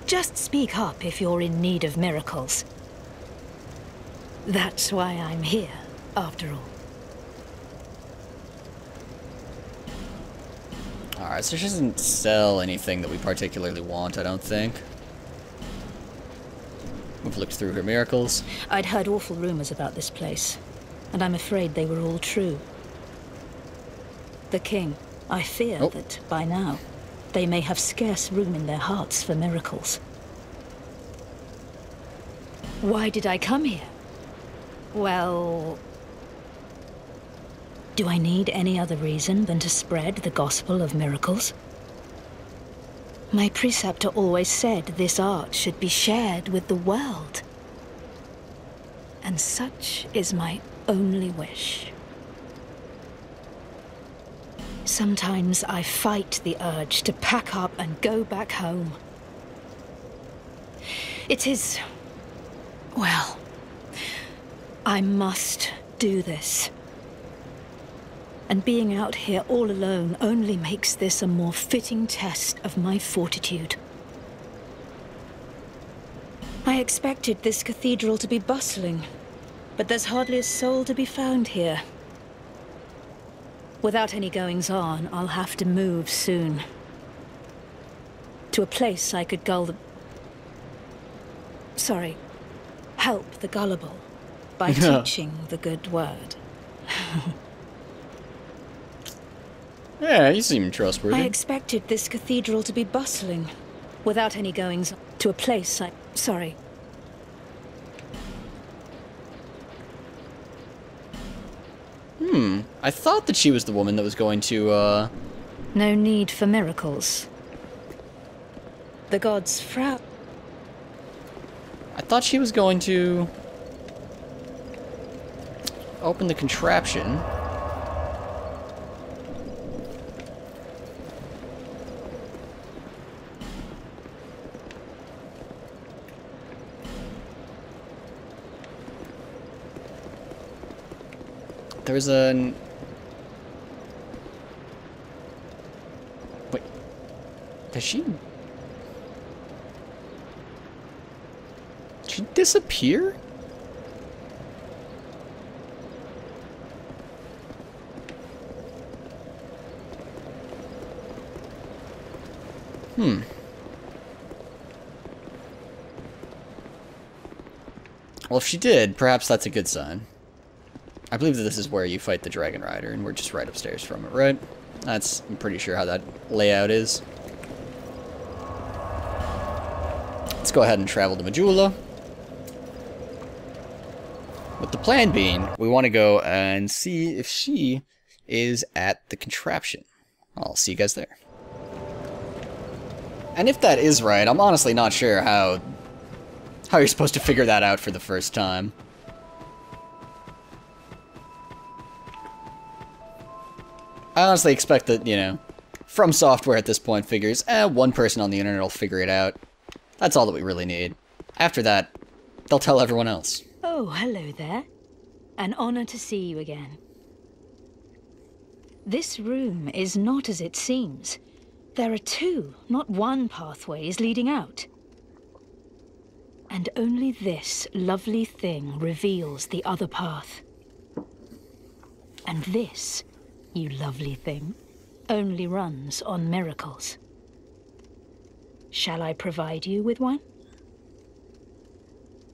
Just speak up if you're in need of miracles. That's why I'm here, after all. Alright, so she doesn't sell anything that we particularly want, I don't think. We've looked through her miracles. I'd heard awful rumors about this place, and I'm afraid they were all true. The king, I fear that by now, they may have scarce room in their hearts for miracles. Why did I come here? Well... do I need any other reason than to spread the gospel of miracles? My preceptor always said this art should be shared with the world. And such is my only wish. Sometimes I fight the urge to pack up and go back home. It is... well, I must do this. And being out here all alone only makes this a more fitting test of my fortitude. I expected this cathedral to be bustling, but there's hardly a soul to be found here. Without any goings-on, I'll have to move soon. To a place I could gull the... sorry, help the gullible by teaching the good word. Yeah, you seem trustworthy. I expected this cathedral to be bustling, without any goings to a place I... sorry. I thought that she was the woman that was going to, No need for miracles. The gods frown... I thought she was going to... open the contraption. There's an... wait. Does she... did she disappear? Well, if she did, perhaps that's a good sign. I believe that this is where you fight the Dragon Rider, and we're just right upstairs from it, right? That's... I'm pretty sure how that layout is. Let's go ahead and travel to Majula. With the plan being, we want to go and see if she is at the contraption. I'll see you guys there. And if that is right, I'm honestly not sure how you're supposed to figure that out for the first time. I honestly expect that, you know, From Software at this point figures, one person on the internet will figure it out. That's all that we really need. After that, they'll tell everyone else. Oh, hello there. An honor to see you again. This room is not as it seems. There are two, not one pathways leading out. And only this lovely thing reveals the other path. And this, you lovely thing, only runs on miracles. Shall I provide you with one?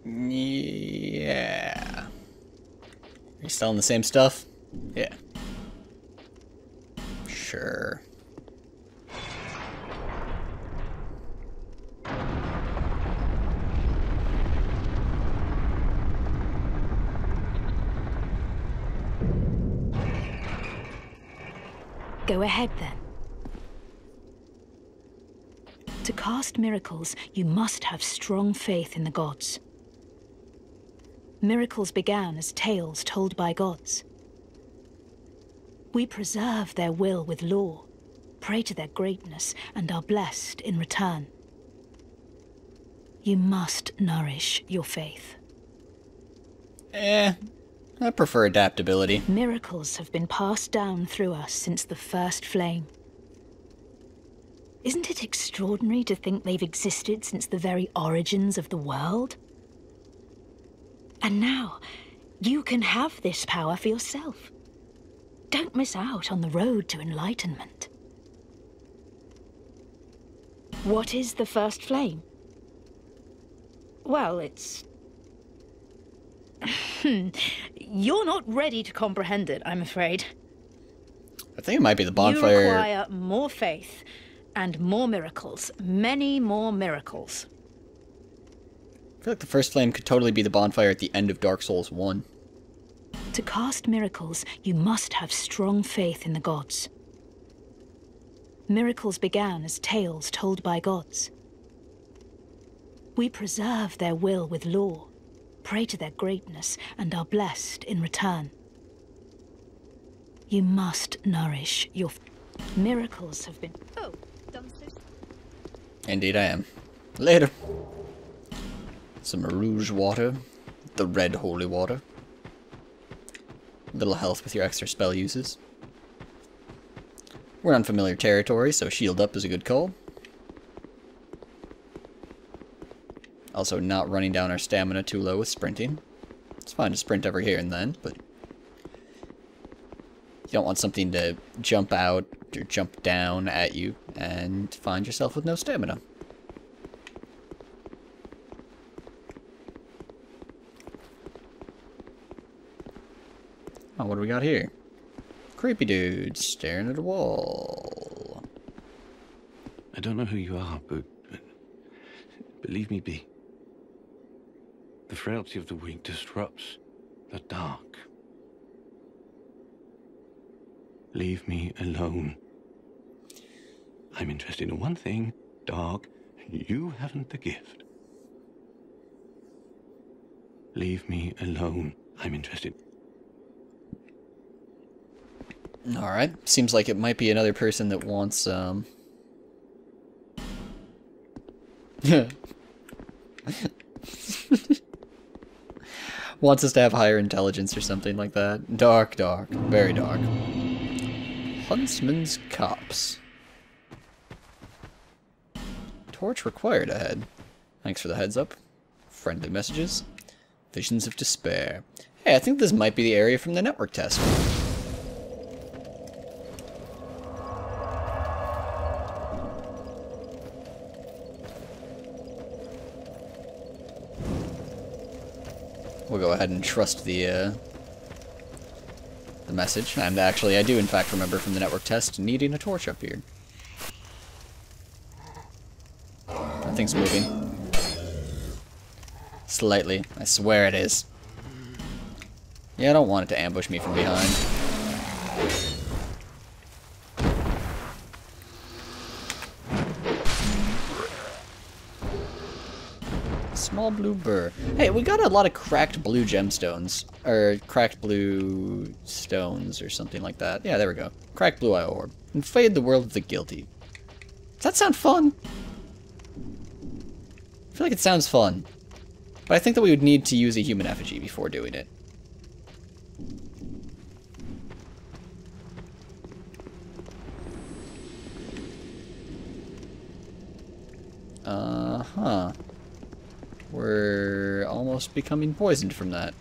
Yeah. Are you selling the same stuff? Yeah. Sure. Go ahead, then. To cast miracles, you must have strong faith in the gods. Miracles began as tales told by gods. We preserve their will with law, pray to their greatness, and are blessed in return. You must nourish your faith. I prefer adaptability. Miracles have been passed down through us since the first flame. Isn't it extraordinary to think they've existed since the very origins of the world? And now, you can have this power for yourself. Don't miss out on the road to enlightenment. What is the first flame? Well, it's... You're not ready to comprehend it, I'm afraid. I think it might be the bonfire. You require more faith and more miracles. Many more miracles. I feel like the first flame could totally be the bonfire at the end of Dark Souls 1. To cast miracles, you must have strong faith in the gods. Miracles began as tales told by gods. We preserve their will with lore, pray to their greatness, and are blessed in return. You must nourish your... Miracles have been... Oh, downstairs. Indeed I am. Later. Some rouge water. The red holy water. Little health with your extra spell uses. We're on familiar territory, so shield up is a good call. Also not running down our stamina too low with sprinting. It's fine to sprint every here and then, but you don't want something to jump out or jump down at you and find yourself with no stamina. Oh, what do we got here? Creepy dude staring at a wall. I don't know who you are, but leave me be. The frailty of the weak disrupts the dark. Leave me alone. I'm interested in one thing, dark. You haven't the gift. Leave me alone. I'm interested. Alright, seems like it might be another person that wants, wants us to have higher intelligence or something like that. Dark, dark, very dark. Hunstman's Copse. Torch required ahead. Thanks for the heads up. Friendly messages. Visions of despair. Hey, I think this might be the area from the network test. We'll go ahead and trust the message. And actually, I do in fact remember from the network test needing a torch up here. That thing's moving. Slightly. I swear it is. Yeah, I don't want it to ambush me from behind. Small blue burr. Hey, we got a lot of cracked blue gemstones. Or cracked blue stones or something like that. Yeah, there we go. Cracked blue eye orb. Invade the world of the guilty. Does that sound fun? I feel like it sounds fun. But I think that we would need to use a human effigy before doing it. Uh-huh. We're almost becoming poisoned from that.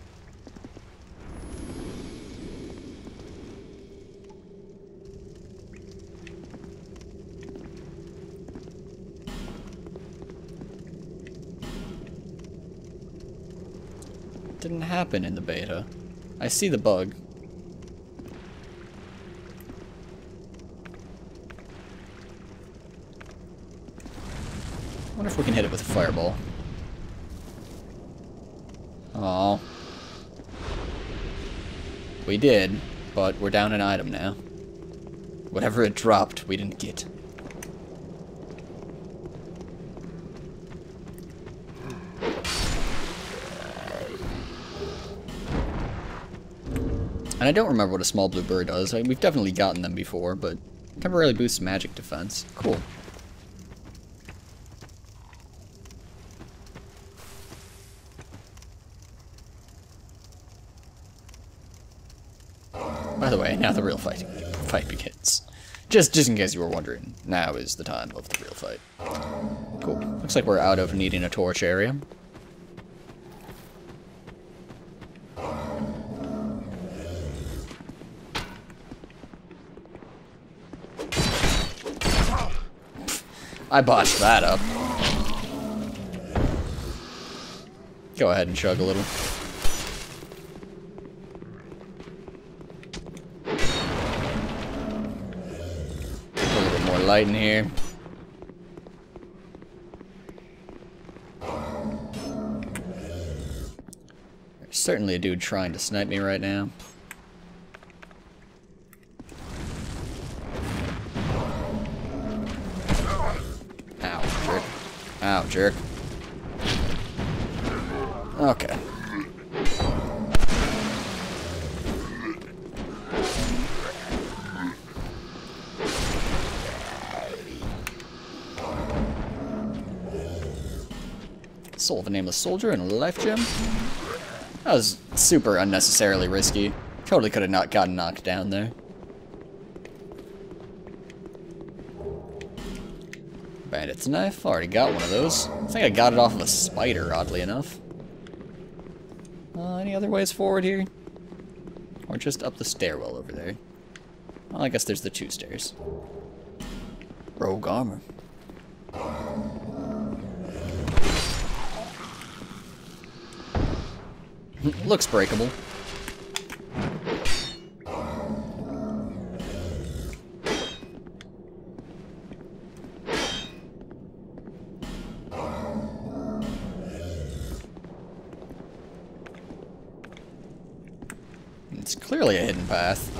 Didn't happen in the beta. I see the bug. I wonder if we can hit it with a fireball. Oh. We did, but we're down an item now. Whatever it dropped, we didn't get. And I don't remember what a small blue bird does. I mean, we've definitely gotten them before, but temporarily boosts magic defense. Cool. By the way, now the real fight begins. Just in case you were wondering, now is the time of the real fight. Cool. Looks like we're out of needing a torch area. I botched that up. Go ahead and chug a little. A little bit more light in here. There's certainly a dude trying to snipe me right now. Ow, jerk. Okay. Soul of a nameless soldier and a life gem. That was super unnecessarily risky. Totally could have not gotten knocked down there. Bandit's knife, already got one of those. I think I got it off of a spider, oddly enough. Any other ways forward here? Or just up the stairwell over there? Well, I guess there's the 2 stairs. Rogue armor. Looks breakable. It's clearly a hidden path.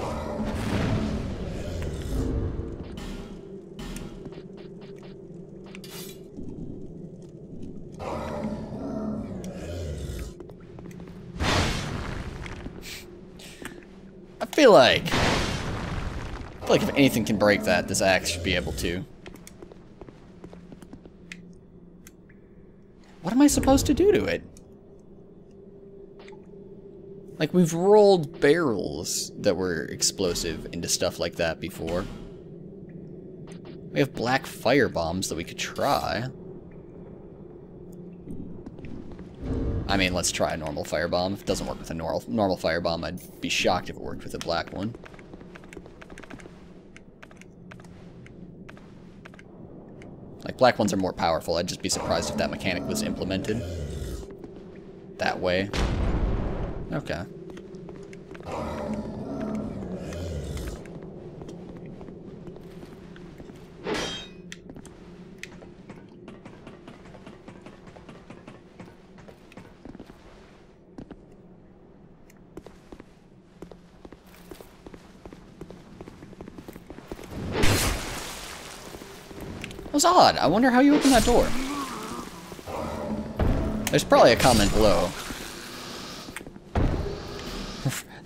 I feel like if anything can break that, this axe should be able to. What am I supposed to do to it? Like, we've rolled barrels that were explosive into stuff like that before. We have black fire bombs that we could try. I mean, let's try a normal firebomb. If it doesn't work with a normal firebomb, I'd be shocked if it worked with a black one. Like, black ones are more powerful. I'd just be surprised if that mechanic was implemented that way. Okay. That was odd. I wonder how you open that door. There's probably a comment below.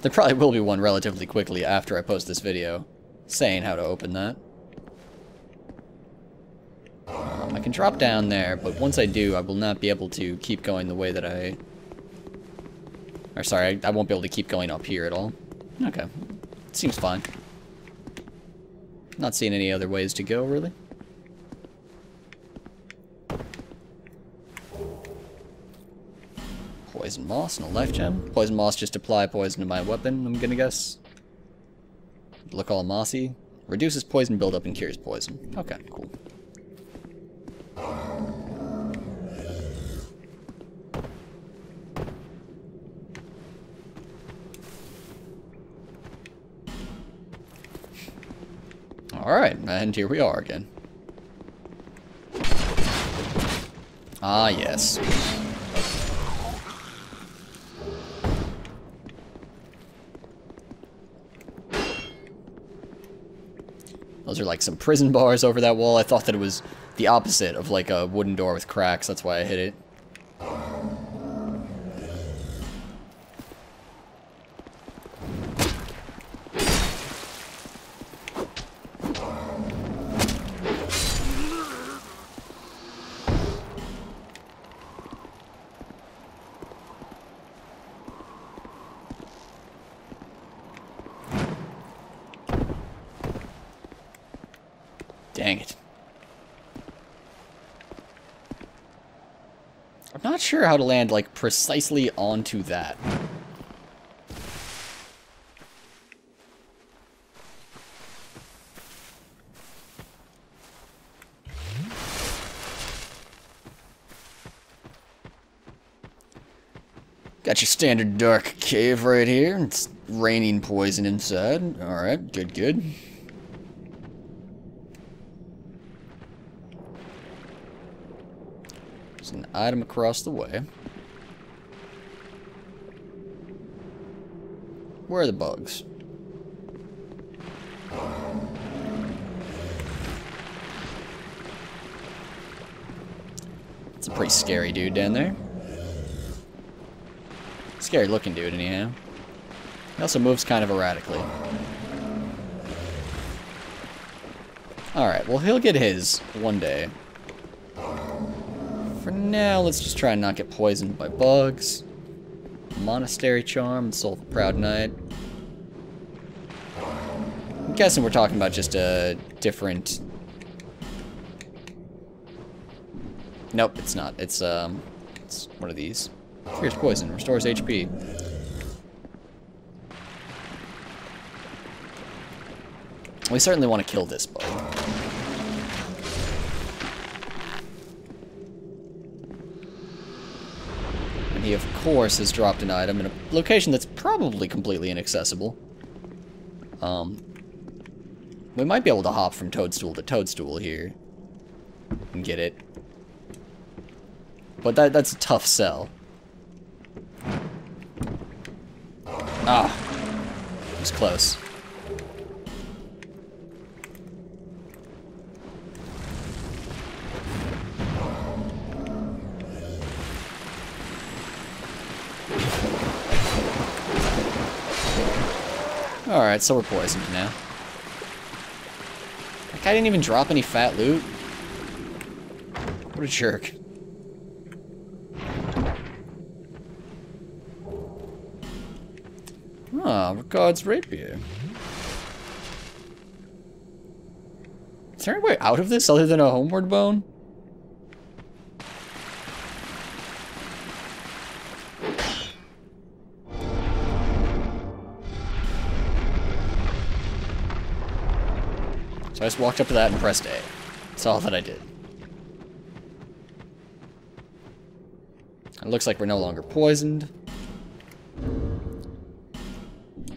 There probably will be one relatively quickly after I post this video saying how to open that. I can drop down there, but once I do, I will not be able to keep going the way that I... Or sorry, I won't be able to keep going up here at all. Okay. Seems fine. Not seeing any other ways to go, really. Poison moss and a life gem. Poison moss just apply poison to my weapon, I'm gonna guess. Look all mossy. Reduces poison buildup and cures poison. Okay, cool. Alright, and here we are again. Ah, yes. Those are like some prison bars over that wall. I thought that it was the opposite of like a wooden door with cracks. That's why I hit it. Dang it. I'm not sure how to land, like, precisely onto that. Got your standard dark cave right here. It's raining poison inside. Alright, good, good. There's an item across the way. Where are the bugs? It's a pretty scary dude down there. Scary looking dude, anyhow. He also moves kind of erratically. Alright, well, he'll get his one day. For now, let's just try and not get poisoned by bugs. Monastery charm, soul of a proud knight. I'm guessing we're talking about just a different... Nope, it's not. It's one of these. Fierce poison, restores HP. We certainly want to kill this bug. And he, of course, has dropped an item in a location that's probably completely inaccessible. We might be able to hop from toadstool to toadstool here and get it. But that's a tough sell. Ah, it was close. Alright, so we're poisoned now. That guy didn't even drop any fat loot. What a jerk. Ah, Ricard's rapier. Is there any way out of this other than a homeward bone? So I just walked up to that and pressed A. That's all that I did. It looks like we're no longer poisoned.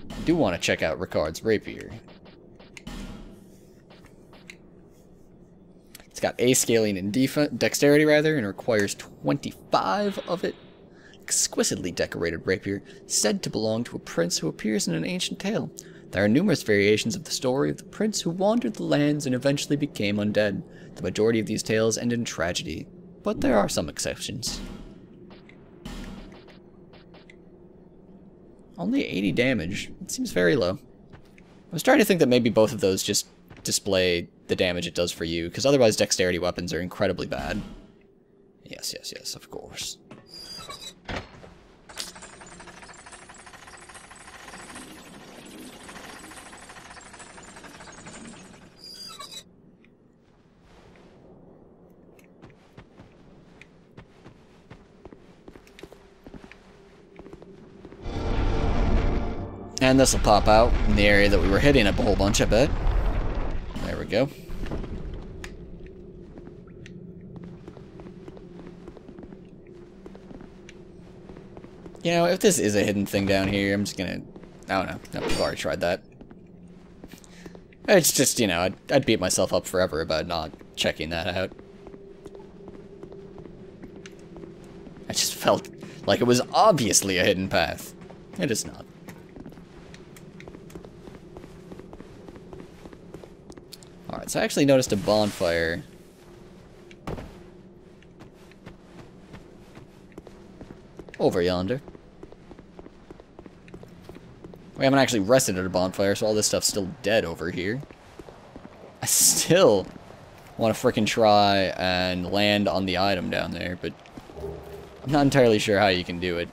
I do want to check out Ricard's rapier. It's got A scaling and dexterity rather, and requires 25 of it. Exquisitely decorated rapier, said to belong to a prince who appears in an ancient tale. There are numerous variations of the story of the prince who wandered the lands and eventually became undead. The majority of these tales end in tragedy, but there are some exceptions. Only 80 damage. It seems very low. I was trying to think that maybe both of those just display the damage it does for you, because otherwise dexterity weapons are incredibly bad. Yes, yes, yes, of course. And this will pop out in the area that we were hitting up a whole bunch, I bet. There we go. You know, if this is a hidden thing down here, I'm just gonna... I don't know. No, I've already tried that. It's just, you know, I'd beat myself up forever about not checking that out. I just felt like it was obviously a hidden path. It is not. Alright, so I actually noticed a bonfire over yonder. We haven't actually rested at a bonfire, so all this stuff's still dead over here. I still want to frickin' try and land on the item down there, but I'm not entirely sure how you can do it.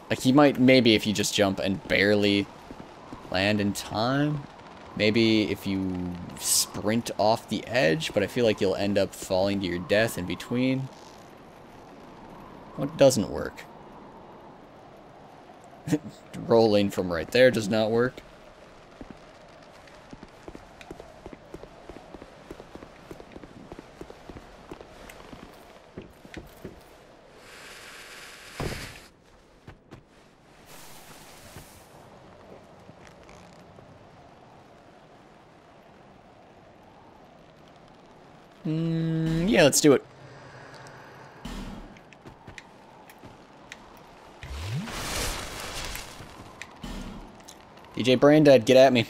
Like, you might, maybe if you just jump and barely land in time, Maybe if you sprint off the edge, but I feel like you'll end up falling to your death in between. What doesn't work? Rolling from right there does not work. Yeah, let's do it. DJ Braindead, get at me.